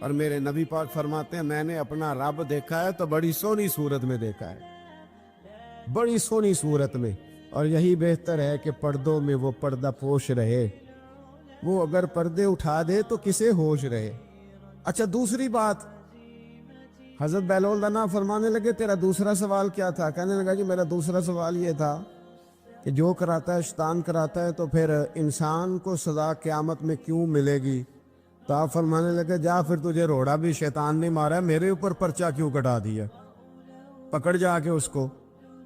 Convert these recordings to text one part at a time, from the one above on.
اور میرے نبی پاک فرماتے ہیں میں نے اپنا رب دیکھا ہے تو بڑی سونی صورت میں دیکھا ہے، بڑی سونی صورت میں، اور یہی بہتر ہے کہ پردوں میں وہ پردہ پوش رہے، وہ اگر پردے اٹھا دے تو کسے ہوش رہے۔ اچھا دوسری بات، حضرت بہلول دانا فرمانے لگے تیرا دوسرا سوال کیا تھا؟ کہنے لگا جی میرا دوسرا سوال یہ تھا کہ جو کراتا ہے شیطان کراتا ہے تو پھر انسان کو سزا قیامت میں کیوں ملے گی؟ تو آپ فرمانے لگے جا پھر تجھے روڑا بھی شیطان نے مارا ہے، میرے اوپر پرچہ کیوں کٹا دیا، پکڑ جا کے اس کو۔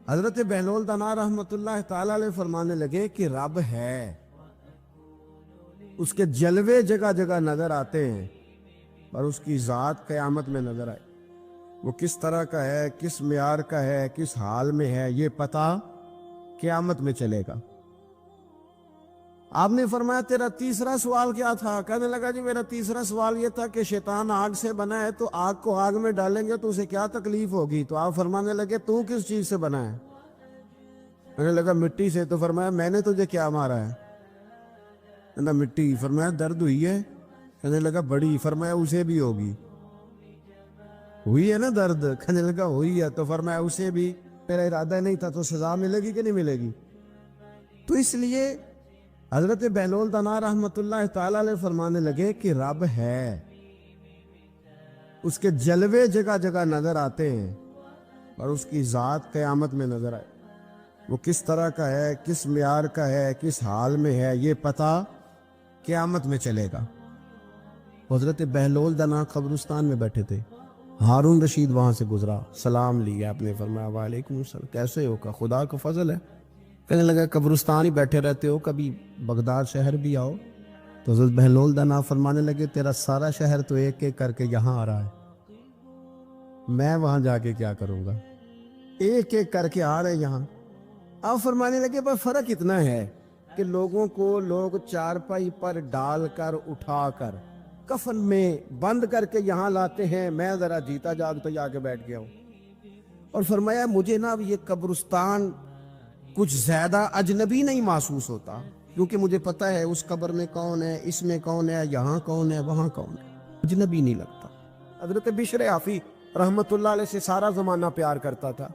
حضرت بہلول دانا رحمت اللہ تعالی علیہ فرمانے لگے کہ رب ہے، اس کے جلوے جگہ جگہ نظر آتے ہیں، اور اس کی ذات قیامت میں نظر آئے، وہ کس طرح کا ہے، کس معیار کا ہے، کس حال میں ہے، یہ پتہ قیامت میں چلے گا۔ آپ نے فرمایا تیرا تیسرا سوال کیا تھا؟ کہنے لگا جی میرا تیسرا سوال یہ تھا کہ شیطان آگ سے بنا ہے تو آگ کو آگ میں ڈالیں گے تو اسے کیا تکلیف ہوگی؟ تو آپ فرمانے لگے تو کس چیز سے بنا ہے؟ کہنے لگا مٹی سے۔ تو فرمایا میں نے تجھے کیا مارا ہے؟ کہنا مٹی۔ فرمایا درد ہوئی ہے؟ کہنے لگا بڑی۔ فرمایا اسے بھی ہوگی، ہوئی ہے نا درد؟ کہنے لگا ہوئی ہے۔ تو فرمایا اسے بھی میرا ارادہ نہیں تھا تو سزا ملے گی کہ نہیں ملے گی؟ تو اس لیے حضرت بہلول دانا رحمت اللہ تعالی علیہ فرمانے لگے کہ رب ہے، اس کے جلوے جگہ جگہ نظر آتے ہیں، اور اس کی ذات قیامت میں نظر آئے، وہ کس طرح کا ہے، کس معیار کا ہے، کس حال میں ہے، یہ پتہ قیامت میں چلے گا۔ حضرت بہلول دانا قبرستان میں بیٹھے تھے، ہارون رشید وہاں سے گزرا، سلام لیا، آپ نے فرمایا وعلیکم السلام، کیسے ہو؟ کہ خدا کا فضل ہے۔ کہنے لگا قبرستان ہی بیٹھے رہتے ہو، کبھی بغداد شہر بھی آؤ۔ تو حضرت بہلول دانا فرمانے لگے تیرا سارا شہر تو ایک ایک کر کے یہاں آ رہا ہے، میں وہاں جا کے کیا کروں گا؟ ایک ایک کر کے آ رہے یہاں۔ آپ فرمانے لگے پر فرق اتنا ہے کہ لوگوں کو لوگ چارپائی پر ڈال کر اٹھا کر کفن میں بند کر کے یہاں لاتے ہیں، میں ذرا جیتا جاگتا جا کے بیٹھ گیا ہوں۔ اور فرمایا مجھے نا یہ قبرستان کچھ زیادہ اجنبی نہیں محسوس ہوتا، کیونکہ مجھے پتہ ہے اس قبر میں کون ہے، اس میں کون ہے، یہاں کون ہے، وہاں کون ہے، اجنبی نہیں لگتا۔ حضرت بشر عافی رحمت اللہ علیہ سے سارا زمانہ پیار کرتا تھا۔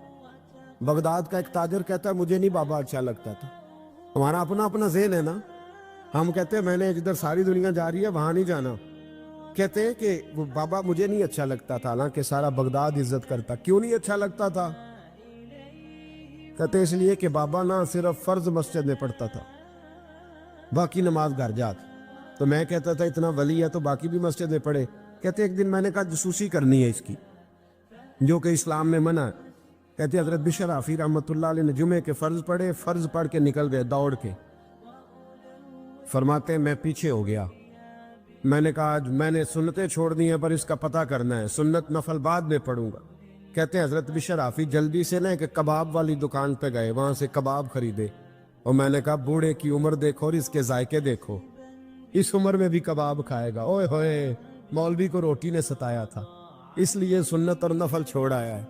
بغداد کا ایک تاجر کہتا ہے مجھے نہیں بابا اچھا لگتا تھا۔ ہمارا اپنا اپنا ذہن ہے نا، ہم کہتے ہیں میں نے جدھر ساری دنیا جا رہی ہے وہاں نہیں جانا، کہتے ہیں کہ وہ بابا مجھے نہیں اچھا لگتا تھا، حالانکہ سارا بغداد عزت کرتا۔ کیوں نہیں اچھا لگتا تھا؟ کہتے اس لیے کہ بابا نہ صرف فرض مسجد میں پڑھتا تھا، باقی نماز گھر جات۔ تو میں کہتا تھا اتنا ولی ہے تو باقی بھی مسجد میں پڑھے۔ کہتے ایک دن میں نے کہا جسوسی کرنی ہے اس کی، جو کہ اسلام میں منع ہے۔ کہتے حضرت بشر عافی رحمت اللہ علیہ نے جمعے کے فرض پڑھے، فرض پڑھ کے نکل گئے دوڑ کے۔ فرماتے ہیں میں پیچھے ہو گیا، میں نے کہا آج میں نے سنتیں چھوڑ دی ہیں پر اس کا پتہ کرنا ہے، سنت نفل بعد میں پڑھوں گا۔ کہتے ہیں حضرت بشر عافی جلدی سے نا کہ کباب والی دکان پہ گئے، وہاں سے کباب خریدے، اور میں نے کہا بوڑھے کی عمر دیکھو اور اس کے ذائقے دیکھو، اس عمر میں بھی کباب کھائے گا۔ اوئے ہوئے، مولوی کو روٹی نے ستایا تھا، اس لیے سنت اور نفل چھوڑ آیا ہے۔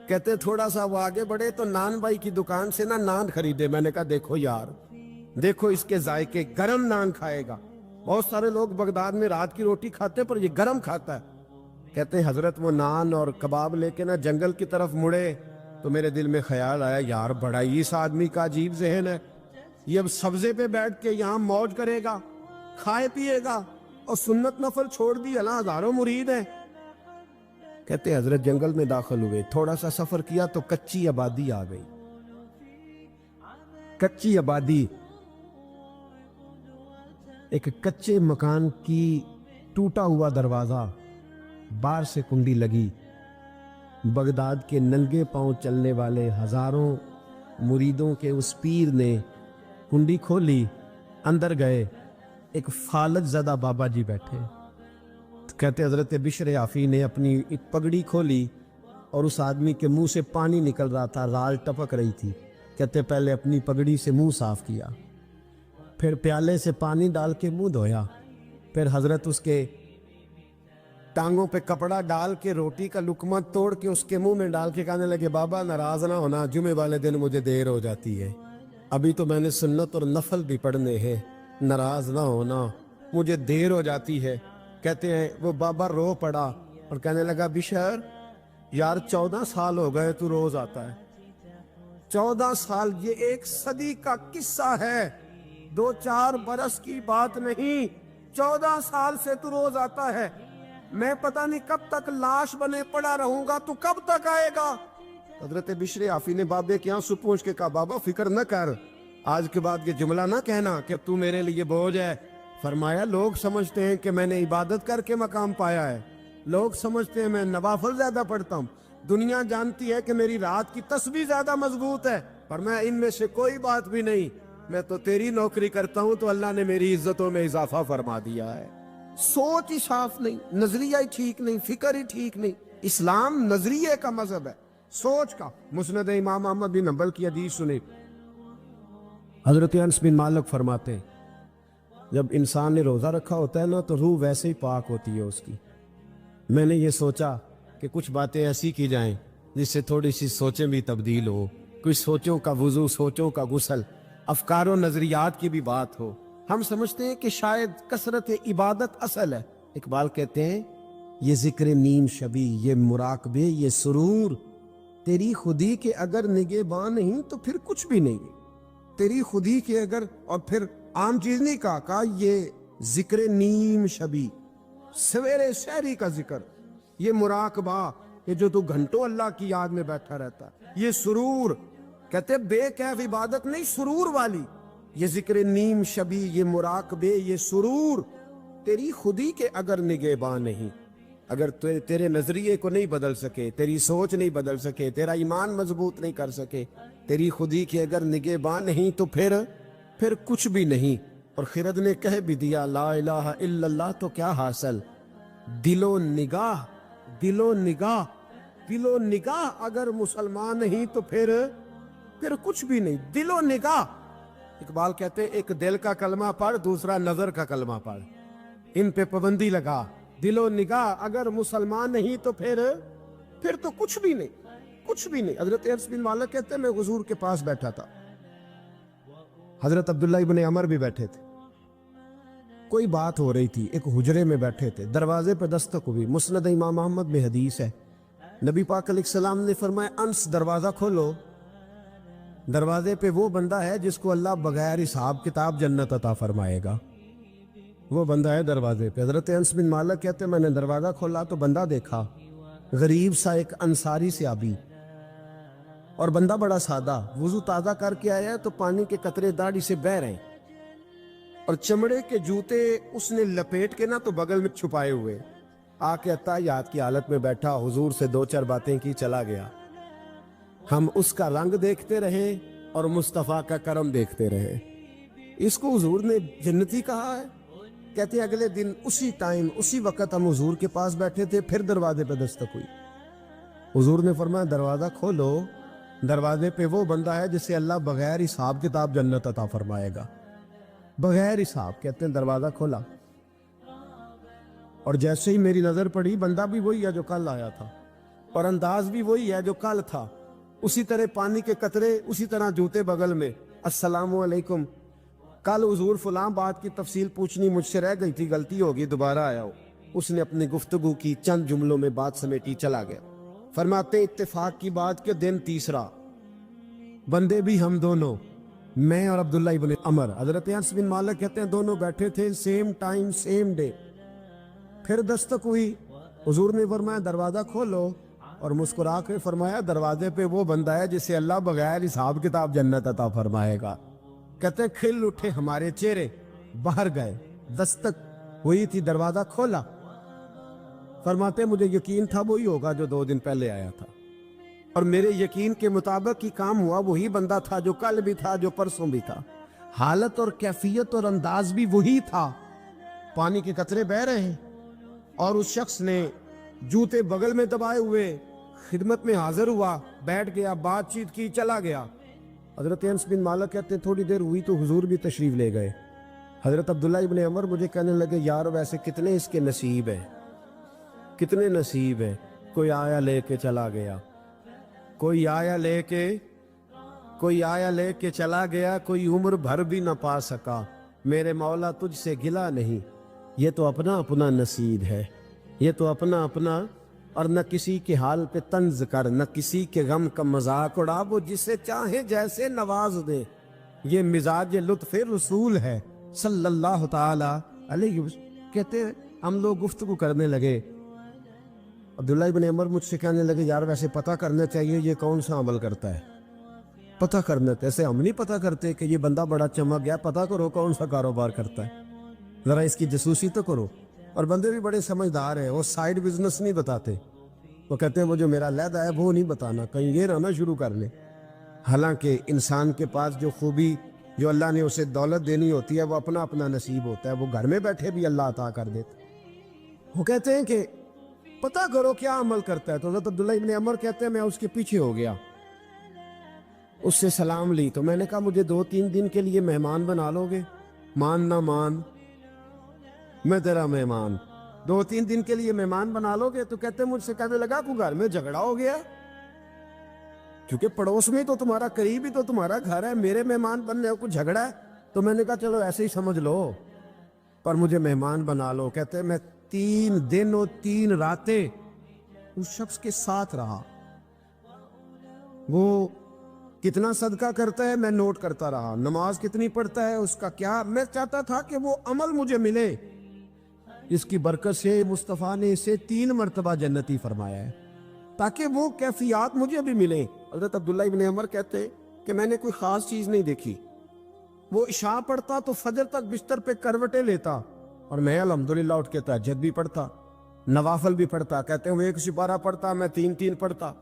کہتے تھوڑا سا وہ آگے بڑھے تو نان بھائی کی دکان سے نا نان خریدے، میں نے کہا دیکھو یار، دیکھو اس کے ذائقے، گرم نان کھائے گا۔ بہت سارے لوگ بغداد میں رات کی روٹی کھاتے پر یہ گرم کھاتا ہے۔ کہتے ہیں حضرت وہ نان اور کباب لے کے نا جنگل کی طرف مڑے تو میرے دل میں خیال آیا یار بڑا ہی اس آدمی کا عجیب ذہن ہے، یہ اب سبزے پہ بیٹھ کے یہاں موج کرے گا، کھائے پیے گا، اور سنت نفل چھوڑ دی، اللہ ہزاروں مرید ہیں۔ کہتے حضرت جنگل میں داخل ہوئے، تھوڑا سا سفر کیا تو کچی آبادی آ گئی، کچی آبادی، ایک کچے مکان کی ٹوٹا ہوا دروازہ، باہر سے کنڈی لگی، بغداد کے ننگے پاؤں چلنے والے ہزاروں مریدوں کے اس پیر نے کنڈی کھولی، اندر گئے، ایک فالج زدہ بابا جی بیٹھے۔ کہتے حضرت بشر عافی نے اپنی ایک پگڑی کھولی اور اس آدمی کے منہ سے پانی نکل رہا تھا، رال ٹپک رہی تھی۔ کہتے پہلے اپنی پگڑی سے منہ صاف کیا، پھر پیالے سے پانی ڈال کے منہ دھویا، پھر حضرت اس کے ٹانگوں پہ کپڑا ڈال کے روٹی کا لقمہ توڑ کے اس کے منہ میں ڈال کے کہنے لگے بابا ناراض نہ ہونا، جمعے والے دن مجھے دیر ہو جاتی ہے، ابھی تو میں نے سنت اور نفل بھی پڑھنے ہیں، ناراض نہ ہونا، مجھے دیر ہو جاتی ہے۔ کہتے ہیں وہ بابا رو پڑا اور کہنے لگا بشر یار 14 سال ہو گئے تو روز آتا ہے، 14 سال، یہ 1 صدی کا قصہ ہے، 2-4 برس کی بات نہیں، 14 سال سے تو روز آتا ہے، میں پتہ نہیں کب تک لاش بنے پڑا رہوں گا، تو کب تک آئے گا؟ حضرت بشر آفی نے بابے کے یہاں سے پوچھ کے کہا بابا فکر نہ کر، آج کے بعد یہ جملہ نہ کہنا کہ تو میرے لیے بوجھ ہے۔ فرمایا لوگ سمجھتے ہیں کہ میں نے عبادت کر کے مقام پایا ہے، لوگ سمجھتے ہیں میں نوافل زیادہ پڑھتا ہوں، دنیا جانتی ہے کہ میری رات کی تسبیح زیادہ مضبوط ہے، پر میں ان میں سے کوئی بات بھی نہیں، میں تو تیری نوکری کرتا ہوں تو اللہ نے میری عزتوں میں اضافہ فرما دیا ہے۔ سوچ ہی صاف نہیں، نظریہ ہی ٹھیک نہیں، فکر ہی ٹھیک نہیں۔ اسلام نظریے کا مذہب ہے، سوچ کا۔ مسند امام احمد بن حنبل کی حدیث سنی، حضرت انس بن مالک فرماتے ہیں جب انسان نے روزہ رکھا ہوتا ہے نا تو روح ویسے ہی پاک ہوتی ہے اس کی۔ میں نے یہ سوچا کہ کچھ باتیں ایسی کی جائیں جس سے تھوڑی سی سوچیں بھی تبدیل ہو، کچھ سوچوں کا وضو، سوچوں کا غسل، افکار و نظریات کی بھی بات ہو۔ ہم سمجھتے ہیں کہ شاید کثرت عبادت اصل ہے۔ اقبال کہتے ہیں یہ ذکر نیم شبی، یہ مراقبے، یہ سرور، تیری خودی کے اگر نگہباں نہیں تو پھر کچھ بھی نہیں، تیری خودی کے اگر، اور پھر عام چیز نہیں کہا یہ ذکر نیم شبی، سویرے سحری کا ذکر، یہ مراقبہ، یہ جو تو گھنٹوں اللہ کی یاد میں بیٹھا رہتا ہے، یہ سرور، کہتے بے کیف عبادت نہیں، سرور والی، یہ ذکر نیم شبی، یہ مراقبے، یہ سرور، تیری خودی کے اگر نگہباں نہیں، اگر تیرے نظریے کو نہیں بدل سکے، تیری سوچ نہیں بدل سکے، تیرا ایمان مضبوط نہیں کر سکے، تیری خودی کے اگر نگہباں نہیں تو پھر کچھ بھی نہیں۔ اور خرد نے کہہ بھی دیا لا الہ الا اللہ تو کیا حاصل؟ دل و نگاہ، دل و نگاہ، دل و نگاہ اگر مسلمان نہیں تو پھر کچھ بھی نہیں، دل و نگاہ۔ اقبال کہتے ایک دل کا کلمہ پڑھ، دوسرا نظر کا کلمہ پڑھ، ان پہ پابندی لگا۔ دل و نگاہ اگر مسلمان نہیں تو پھر تو کچھ بھی نہیں، کچھ بھی نہیں۔ حضرت انس بن مالک کہتے ہیں میں حضور کے پاس بیٹھا تھا، حضرت عبداللہ ابن عمر بھی بیٹھے تھے، کوئی بات ہو رہی تھی، ایک حجرے میں بیٹھے تھے، دروازے پہ دستک ہوئی، مسند امام احمد میں حدیث ہے، نبی پاک علیہ السلام نے فرمایا انس دروازہ کھولو، دروازے پہ وہ بندہ ہے جس کو اللہ بغیر حساب کتاب جنت عطا فرمائے گا، وہ بندہ ہے دروازے پہ۔ حضرت انس بن مالک کہتے ہیں میں نے دروازہ کھولا تو بندہ دیکھا، غریب سا ایک انصاری صحابی، اور بندہ بڑا سادہ، وضو تازہ کر کے آیا ہے تو پانی کے قطرے داڑھی سے بہہ رہے ہیں، اور چمڑے کے جوتے اس نے لپیٹ کے نا تو بغل میں چھپائے ہوئے، آ کے اتحیات کی حالت میں بیٹھا، حضور سے 2-4 باتیں کی، چلا گیا۔ ہم اس کا رنگ دیکھتے رہے اور مصطفیٰ کا کرم دیکھتے رہے، اس کو حضور نے جنتی کہا ہے۔ کہتے ہیں اگلے دن اسی ٹائم اسی وقت ہم حضور کے پاس بیٹھے تھے، پھر دروازے پہ دستک ہوئی، حضور نے فرمایا دروازہ کھولو، دروازے پہ وہ بندہ ہے جسے اللہ بغیر حساب کتاب جنت عطا فرمائے گا، بغیر حساب۔ کہتے ہیں دروازہ کھولا اور جیسے ہی میری نظر پڑی، بندہ بھی وہی ہے جو کل آیا تھا، اور انداز بھی وہی ہے جو کل تھا، اسی طرح پانی کے قطرے، اسی طرح جوتے بغل میں، السلام علیکم، کل حضور فلاں بات کی تفصیل پوچھنی مجھ سے رہ گئی تھی، غلطی ہوگی، دوبارہ آیا ہو۔ اس نے اپنی گفتگو کی، چند جملوں میں بات سمیٹی، چلا گیا۔ فرماتے اتفاق کی بات کہ دن تیسرا، بندے بھی ہم دونوں، میں اور عبداللہ ابن عمر، حضرت انس بن مالک کہتے ہیں دونوں بیٹھے تھے، سیم ٹائم سیم ڈے، پھر دستک ہوئی، حضور نے فرمایا دروازہ کھولو، اور مسکرا کے فرمایا دروازے پہ وہ بندہ ہے جسے اللہ بغیر حساب کتاب جنت عطا فرمائے گا۔ کہتے ہیں کھل اٹھے ہمارے چہرے، باہر گئے، دستک ہوئی تھی، دروازہ کھولا، فرماتے مجھے یقین تھا وہی ہوگا جو 2 دن پہلے آیا تھا، اور میرے یقین کے مطابق ہی کام ہوا، وہی بندہ تھا جو کل بھی تھا، جو پرسوں بھی تھا، حالت اور کیفیت اور انداز بھی وہی تھا، پانی کے قطرے بہ رہے ہیں، اور اس شخص نے جوتے بغل میں دبائے ہوئے خدمت میں حاضر ہوا، بیٹھ گیا، بات چیت کی، چلا گیا۔ حضرت انس بن مالک کہتے ہیں تھوڑی دیر ہوئی تو حضور بھی تشریف لے گئے۔ حضرت عبداللہ ابن عمر مجھے کہنے لگے یار ویسے کتنے اس کے نصیب ہیں، کتنے نصیب ہیں، کوئی آیا لے کے چلا گیا، کوئی آیا لے کے چلا گیا، کوئی عمر بھر بھی نہ پا سکا، میرے مولا تجھ سے گلا نہیں، یہ تو اپنا اپنا نصیب ہے، یہ تو اپنا اپنا، اور نہ کسی کے حال پہ طنز کر، نہ کسی کے غم کا مذاق اڑا، وہ جسے چاہے جیسے نواز دے، یہ مزاج لطف رسول ہے صلی اللہ تعالی علیہ وسلم۔ کہتے ہیں ہم لوگ گفتگو کرنے لگے، عبداللہ ابن عمر مجھ سے کہنے لگے یار ویسے پتہ کرنا چاہیے یہ کون سا عمل کرتا ہے، پتہ کرنا، ایسے ہم نہیں پتہ کرتے کہ یہ بندہ بڑا چمک گیا، پتہ کرو کون سا کاروبار کرتا ہے، ذرا اس کی جاسوسی تو کرو۔ اور بندے بھی بڑے سمجھدار ہیں، وہ سائیڈ بزنس نہیں بتاتے، وہ کہتے ہیں وہ جو میرا علیحدہ ہے وہ نہیں بتانا، کہیں یہ نہ شروع کر لے۔ حالانکہ انسان کے پاس جو خوبی، جو اللہ نے اسے دولت دینی ہوتی ہے، وہ اپنا اپنا نصیب ہوتا ہے، وہ گھر میں بیٹھے بھی اللہ عطا کر دیتا۔ وہ کہتے ہیں کہ پتہ کرو کیا عمل کرتا ہے، تو حضرت عبداللہ ابن عمر کہتے ہیں میں اس کے پیچھے ہو گیا، اس سے سلام لی، تو میں نے کہا مجھے 2-3 دن کے لیے مہمان بنا لو گے؟ مان نہ مان، میں تیرا مہمان، 2-3 دن کے لیے مہمان بنا لو گے؟ تو کہتے ہیں مجھ سے کہنے لگا کو گھر میں جھگڑا ہو گیا، کیونکہ پڑوس میں تو تمہارا قریب ہی تو تمہارا گھر ہے، میرے مہمان بننے کو جھگڑا ہے؟ تو میں نے کہا چلو ایسے ہی سمجھ لو، پر مجھے مہمان بنا لو۔ کہتے ہیں میں 3 دن اور 3 راتیں اس شخص کے ساتھ رہا، وہ کتنا صدقہ کرتا ہے میں نوٹ کرتا رہا، نماز کتنی پڑھتا ہے اس کا کیا، میں چاہتا تھا کہ وہ عمل مجھے ملے، اس کی برکت سے مصطفیٰ نے اسے 3 مرتبہ جنتی فرمایا ہے، تاکہ وہ کیفیات مجھے بھی ملیں۔ حضرت عبداللہ ابن عمر کہتے کہ میں نے کوئی خاص چیز نہیں دیکھی، وہ عشاء پڑھتا تو فجر تک بستر پہ کروٹیں لیتا، اور میں الحمدللہ اٹھ کے تہجد بھی پڑھتا، نوافل بھی پڑھتا۔ کہتے ہیں وہ 1 سپارہ پڑھتا، میں 3 پڑھتا۔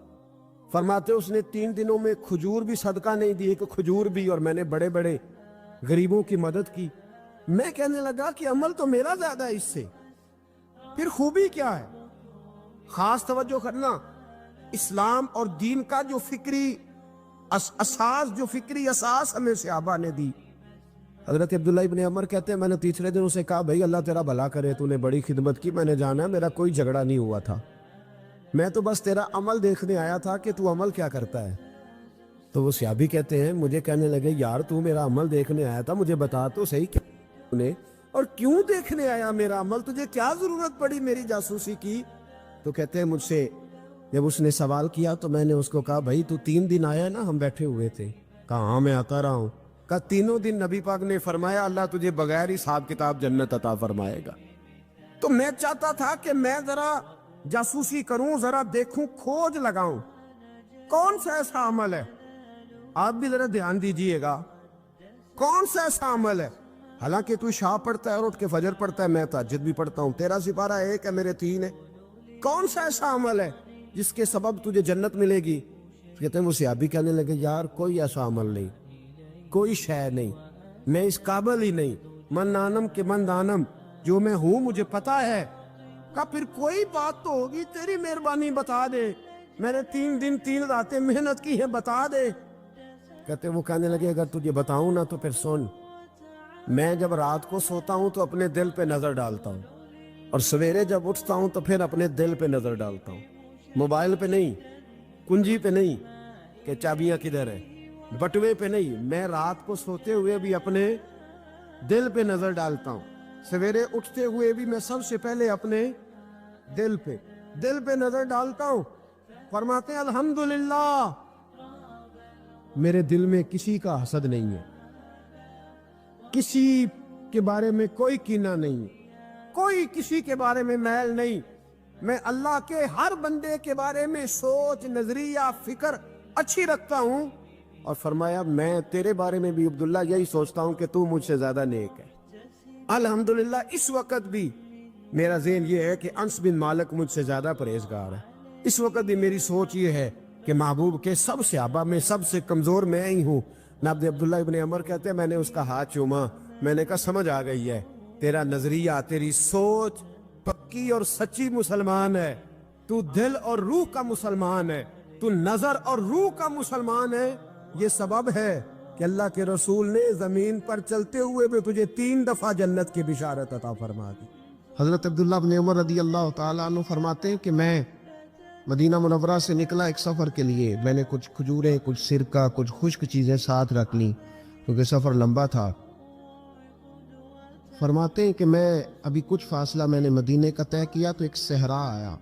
فرماتے اس نے 3 دنوں میں کھجور بھی صدقہ نہیں دی، کہ کھجور بھی، اور میں نے بڑے بڑے غریبوں کی مدد کی۔ میں کہنے لگا کہ عمل تو میرا زیادہ ہے اس سے، پھر خوبی کیا ہے؟ خاص توجہ کرنا، اسلام اور دین کا جو فکری اساس ہمیں صحابہ نے دی۔ حضرت عبداللہ ابن عمر کہتے ہیں میں نے تیسرے دن اسے کہا بھائی اللہ تیرا بھلا کرے، تو نے بڑی خدمت کی، میں نے جانا ہے میرا کوئی جھگڑا نہیں ہوا تھا، میں تو بس تیرا عمل دیکھنے آیا تھا کہ تو عمل کیا کرتا ہے۔ تو وہ صحابی کہتے ہیں مجھے کہنے لگے یار تو میرا عمل دیکھنے آیا تھا، مجھے بتا تو صحیح کیا اور کیوں دیکھنے آیا میرا عمل، تجھے کیا ضرورت پڑی میری جاسوسی کی؟ تو کہتے ہیں مجھ سے جب اس نے سوال کیا تو میں نے اس کو کہا بھائی تو 3 دن آیا نا، ہم بیٹھے ہوئے تھے، کہا ہاں میں آتا رہا ہوں، کہا 3 دن نبی پاک نے فرمایا اللہ تجھے بغیر حساب کتاب جنت عطا فرمائے گا۔ تو میں چاہتا تھا کہ میں ذرا جاسوسی کروں، ذرا دیکھوں، کھوج لگاؤں کون سا ایسا عمل ہے، آپ بھی ذرا دھیان دیجئے گا کون سا ایسا عمل ہے، حالانکہ تو عشاء پڑھتا ہے اور اٹھ کے فجر پڑھتا ہے، میں تہجد بھی پڑھتا ہوں، تیرا سپارہ 1 ہے میرے 3 ہے، کون سا ایسا عمل ہے جس کے سبب تجھے جنت ملے گی؟ کہتے ہیں وہ صحابی کہنے لگے یار کوئی ایسا عمل نہیں، کوئی شے نہیں، میں اس قابل ہی نہیں، من نانم کے من دانم، جو میں ہوں مجھے پتا ہے۔ کہا پھر کوئی بات تو ہوگی، تیری مہربانی بتا دے، میں نے 3 دن 3 راتیں محنت کی ہے، بتا دے۔ کہتے وہ کہنے لگے اگر تجھے بتاؤں نا تو پھر سن، میں جب رات کو سوتا ہوں تو اپنے دل پہ نظر ڈالتا ہوں، اور سویرے جب اٹھتا ہوں تو پھر اپنے دل پہ نظر ڈالتا ہوں، موبائل پہ نہیں، کنجی پہ نہیں کہ چابیاں کدھر ہے، بٹوے پہ نہیں، میں رات کو سوتے ہوئے بھی اپنے دل پہ نظر ڈالتا ہوں، سویرے اٹھتے ہوئے بھی میں سب سے پہلے اپنے دل پہ نظر ڈالتا ہوں۔ فرماتے ہیں الحمدللہ میرے دل میں کسی کا حسد نہیں ہے، کسی کے بارے میں کوئی کینہ نہیں، کوئی کسی کے بارے میں میل نہیں، میں اللہ کے ہر بندے کے بارے میں سوچ، نظریہ، فکر اچھی رکھتا ہوں۔ اور فرمایا میں تیرے بارے میں بھی عبداللہ یہی سوچتا ہوں کہ تو مجھ سے زیادہ نیک ہے۔ الحمدللہ اس وقت بھی میرا ذہن یہ ہے کہ انس بن مالک مجھ سے زیادہ پرہیزگار ہے، اس وقت بھی میری سوچ یہ ہے کہ محبوب کے سب صحابہ میں سب سے کمزور میں ہی ہوں۔ نابد عبداللہ ابن عمر کہتے ہیں میں نے اس کا ہاتھ چوما، میں نے کہا سمجھ آ گئی ہے، تیرا نظریہ، تیری سوچ پکی اور سچی مسلمان ہے، تو دل اور روح کا مسلمان ہے، تو نظر اور روح کا مسلمان ہے۔ یہ سبب ہے کہ اللہ کے رسول نے زمین پر چلتے ہوئے بھی تجھے 3 دفعہ جنت کی بشارت عطا فرما دی۔ حضرت عبداللہ بن عمر رضی اللہ تعالیٰ عنہ فرماتے ہیں کہ میں مدینہ منورہ سے نکلا ایک سفر کے لیے، میں نے کچھ کھجوریں، کچھ سرکہ، کچھ خشک چیزیں ساتھ رکھ لیں کیونکہ سفر لمبا تھا۔ فرماتے ہیں کہ میں ابھی کچھ فاصلہ میں نے مدینے کا طے کیا تو ایک صحرا آیا،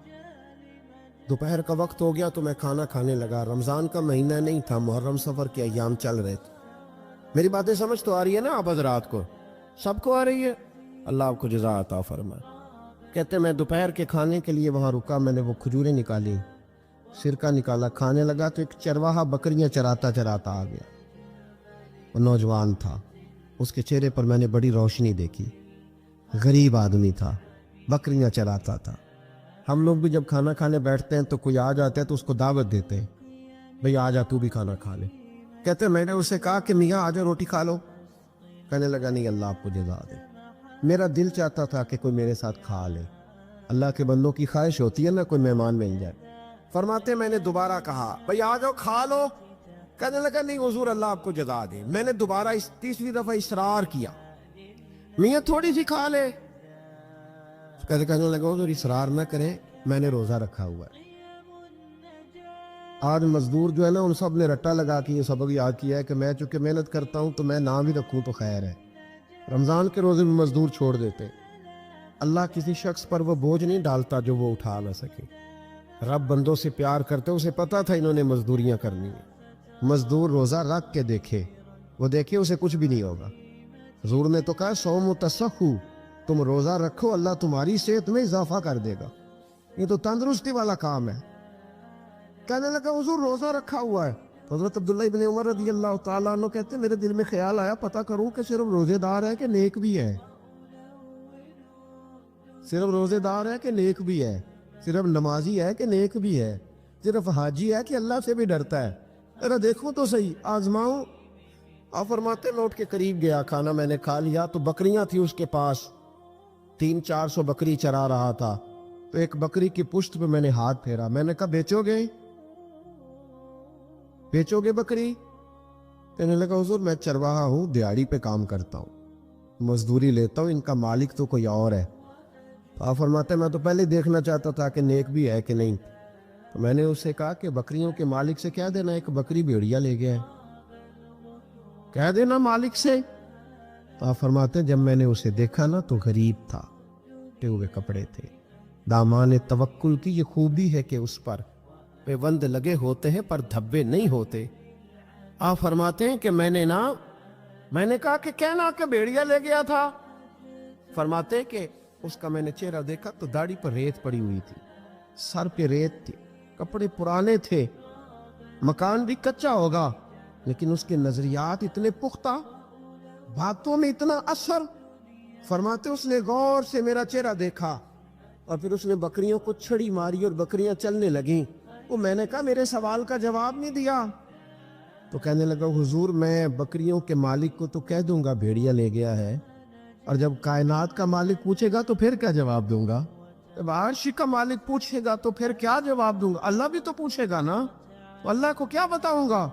دوپہر کا وقت ہو گیا تو میں کھانا کھانے لگا۔ رمضان کا مہینہ نہیں تھا، محرم سفر کے ایام چل رہے تھے۔ میری باتیں سمجھ تو آ رہی ہے نا آپ حضرات کو؟ سب کو آ رہی ہے؟ اللہ آپ کو جزا عطا فرمائے۔ کہتے میں دوپہر کے کھانے کے لیے وہاں رکا، میں نے وہ کھجوریں نکالی، سرکہ نکالا، کھانے لگا تو ایک چرواہا بکریاں چراتا چراتا آ گیا۔ وہ نوجوان تھا، اس کے چہرے پر میں نے بڑی روشنی دیکھی، غریب آدمی تھا، بکریاں چراتا تھا۔ ہم لوگ بھی جب کھانا کھانے بیٹھتے ہیں تو کوئی آ جاتا ہے تو اس کو دعوت دیتے ہیں، بھئی آ جا تو بھی کھانا کھا لے۔ کہتے میں نے اسے کہا کہ میاں آ جا روٹی کھا لو۔ کہنے لگا نہیں، اللہ آپ کو جزا دے، میرا دل چاہتا تھا کہ کوئی میرے ساتھ کھا لے۔ اللہ کے بندوں کی خواہش ہوتی ہے نا کوئی مہمان مل جائے۔ فرماتے میں نے دوبارہ کہا بھئی آ جاؤ کھا لو۔ کہنے لگا نہیں حضور اللہ آپ کو جزا دے۔ میں نے دوبارہ تیسری دفعہ اصرار کیا، میاں تھوڑی سی کھا لے۔ کہنے لگا حضور اصرار نہ کریں، میں نے روزہ رکھا ہوا ہے۔ آج مزدور جو ہے نا ان سب نے رٹا لگا کے یہ سبق یاد کیا ہے کہ میں چونکہ محنت کرتا ہوں تو میں نہ بھی رکھوں تو خیر ہے۔ رمضان کے روزے بھی مزدور چھوڑ دیتے۔ اللہ کسی شخص پر وہ بوجھ نہیں ڈالتا جو وہ اٹھا نہ سکے۔ رب بندوں سے پیار کرتے، اسے پتا تھا انہوں نے مزدوریاں کرنی ہیں۔ مزدور روزہ رکھ کے دیکھے، وہ دیکھے اسے کچھ بھی نہیں ہوگا۔ حضور نے تو کہا صوم تصحو، تم روزہ رکھو اللہ تمہاری صحت میں اضافہ کر دے گا، یہ تو تندرستی والا کام ہے۔ کہنے لگا حضور روزہ رکھا ہوا ہے۔ حضرت عبداللہ ابن عمر رضی اللہ تعالیٰ عنہ کہتے میرے دل میں خیال آیا پتہ کروں کہ صرف روزے دار ہے کہ نیک بھی ہے، صرف روزے دار ہے کہ نیک بھی ہے، صرف نمازی ہے کہ نیک بھی ہے، صرف حاجی ہے کہ اللہ سے بھی ڈرتا ہے، ذرا دیکھو تو صحیح، آزماؤں۔ آپ فرماتے لوٹ کے قریب گیا، کھانا میں نے کھا لیا تو بکریاں تھی اس کے پاس، 300-400 بکری چرا رہا تھا۔ تو ایک بکری کی پشت پہ میں نے ہاتھ پھیرا، میں نے کہا بیچو گے؟ بیچو گے بکری؟ کہنے لگا حضور میں چرواہا ہوں، دیہڑی پہ کام کرتا ہوں، مزدوری لیتا ہوں، ان کا مالک تو کوئی اور ہے۔ آپ فرماتے میں تو پہلے دیکھنا چاہتا تھا کہ نیک بھی ہے کہ نہیں۔ تو میں نے اس سے کہا کہ بکریوں کے مالک سے کہہ دینا ایک بکری بھیڑیا لے گیا ہے، کہہ دینا مالک سے۔ تو آپ فرماتے جب میں نے اسے دیکھا نا تو غریب تھا، ٹے ہوئے کپڑے تھے۔ دامان توکل کی یہ خوبی ہے کہ اس پر پیوند لگے ہوتے ہیں پر دھبے نہیں ہوتے۔ آپ فرماتے ہیں کہ میں نے کہا کہ کہنا کہ بھیڑیا لے گیا تھا۔ فرماتے ہیں کہ اس کا میں نے چہرہ دیکھا تو داڑھی پر ریت پڑی ہوئی تھی، سر پہ ریت تھی، کپڑے پرانے تھے، مکان بھی کچا ہوگا لیکن اس کے نظریات اتنے پختہ، باتوں میں اتنا اثر۔ فرماتے اس نے غور سے میرا چہرہ دیکھا اور پھر اس نے بکریوں کو چھڑی ماری اور بکریاں چلنے لگیں۔ وہ میں نے کہا میرے سوال کا جواب نہیں دیا۔ تو کہنے لگا حضور میں بکریوں کے مالک کو تو کہہ دوں گا بھیڑیا لے گیا ہے، اور جب کائنات کا مالک پوچھے گا تو پھر کیا جواب دوں گا؟ جب عرش کا مالک پوچھے گا تو پھر کیا جواب دوں گا؟ اللہ بھی تو پوچھے گا نا، تو اللہ کو کیا بتاؤں گا؟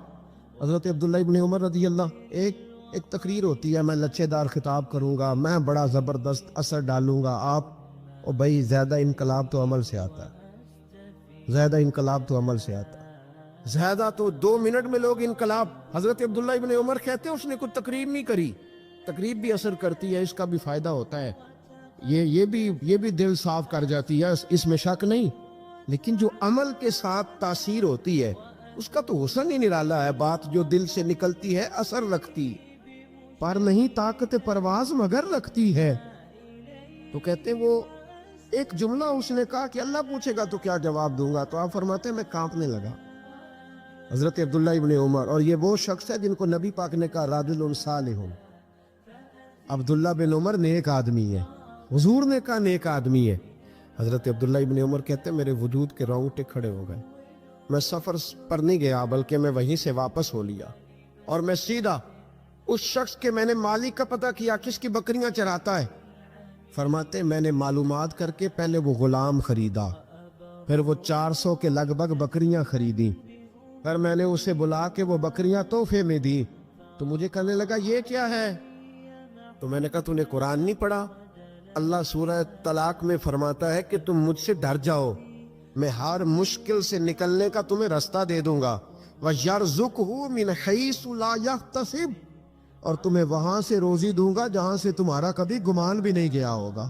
حضرت عبداللہ ابن عمر رضی اللہ، ایک تقریر ہوتی ہے، میں لچے دار خطاب کروں گا، میں بڑا زبردست اثر ڈالوں گا، آپ اور بھائی زیادہ انقلاب تو عمل سے آتا ہے، زیادہ انقلاب تو عمل سے آتا ہے، زیادہ تو 2 منٹ میں لوگ انقلاب۔ حضرت عبداللہ ابن عمر کہتے ہیں اس نے کوئی تقریر نہیں کری، تقریب بھی اثر کرتی ہے، اس کا بھی فائدہ ہوتا ہے، یہ بھی دل صاف کر جاتی ہے، اس میں شک نہیں، لیکن جو عمل کے ساتھ تاثیر ہوتی ہے اس کا تو حسن ہی نرالا ہے۔ بات جو دل سے نکلتی ہے اثر رکھتی، پر نہیں طاقت پرواز مگر رکھتی ہے۔ تو کہتے ہیں وہ ایک جملہ اس نے کہا کہ اللہ پوچھے گا تو کیا جواب دوں گا؟ تو آپ فرماتے ہیں میں کانپنے لگا، حضرت عبداللہ ابن عمر، اور یہ وہ شخص ہے جن کو نبی پاک نے کہا رجل صالح۔ عبداللہ بن عمر نیک آدمی ہے، حضور نے کہا نیک آدمی ہے۔ حضرت عبداللہ ابن عمر کہتے ہیں میرے وجود کے رونگٹے کھڑے ہو گئے، میں سفر پر نہیں گیا بلکہ میں وہیں سے واپس ہو لیا اور میں سیدھا اس شخص کے میں نے مالک کا پتہ کیا کس کی بکریاں چراتا ہے۔ فرماتے میں نے معلومات کر کے پہلے وہ غلام خریدا، پھر وہ 400 کے لگ بھگ بکریاں خریدی، پھر میں نے اسے بلا کے وہ بکریاں تحفے میں دی۔ تو مجھے کہنے لگا یہ کیا ہے؟ تو میں نے کہا تو نے قرآن نہیں پڑھا؟ اللہ سورہ طلاق میں فرماتا ہے کہ تم مجھ سے ڈر جاؤ، میں ہر مشکل سے نکلنے کا تمہیں راستہ دے دوں گا۔ وَيَرْزُقْهُ مِنْ حَيْثُ لَا يَحْتَسِبُ، اور تمہیں وہاں سے روزی دوں گا جہاں سے تمہارا کبھی گمان بھی نہیں گیا ہوگا۔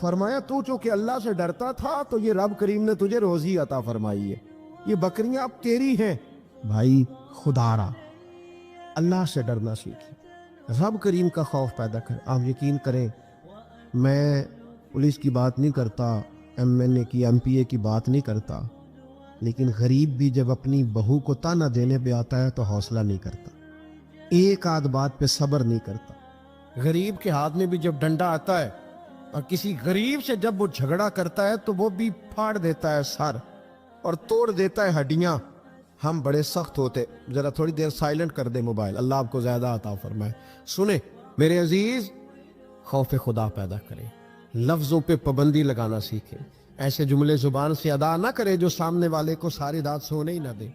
فرمایا تو چونکہ اللہ سے ڈرتا تھا تو یہ رب کریم نے تجھے روزی عطا فرمائی ہے، یہ بکریاں اب تیری ہیں۔ بھائی خدا را اللہ سے ڈرنا سیکھیں، رب کریم کا خوف پیدا کریں۔ آپ یقین کریں، میں پولیس کی بات نہیں کرتا، ایم این اے کی ایم پی اے کی بات نہیں کرتا، لیکن غریب بھی جب اپنی بہو کو تانا دینے پہ آتا ہے تو حوصلہ نہیں کرتا، ایک آدھ بات پہ صبر نہیں کرتا۔ غریب کے ہاتھ میں بھی جب ڈنڈا آتا ہے اور کسی غریب سے جب وہ جھگڑا کرتا ہے تو وہ بھی پھاڑ دیتا ہے سر اور توڑ دیتا ہے ہڈیاں۔ ہم بڑے سخت ہوتے۔ ذرا تھوڑی دیر سائلنٹ کر دے موبائل، اللہ آپ کو زیادہ عطا فرمائے۔ سنیں میرے عزیز، خوف خدا پیدا کریں، لفظوں پہ پابندی لگانا سیکھیں، ایسے جملے زبان سے ادا نہ کریں جو سامنے والے کو ساری رات سونے ہی نہ دیں۔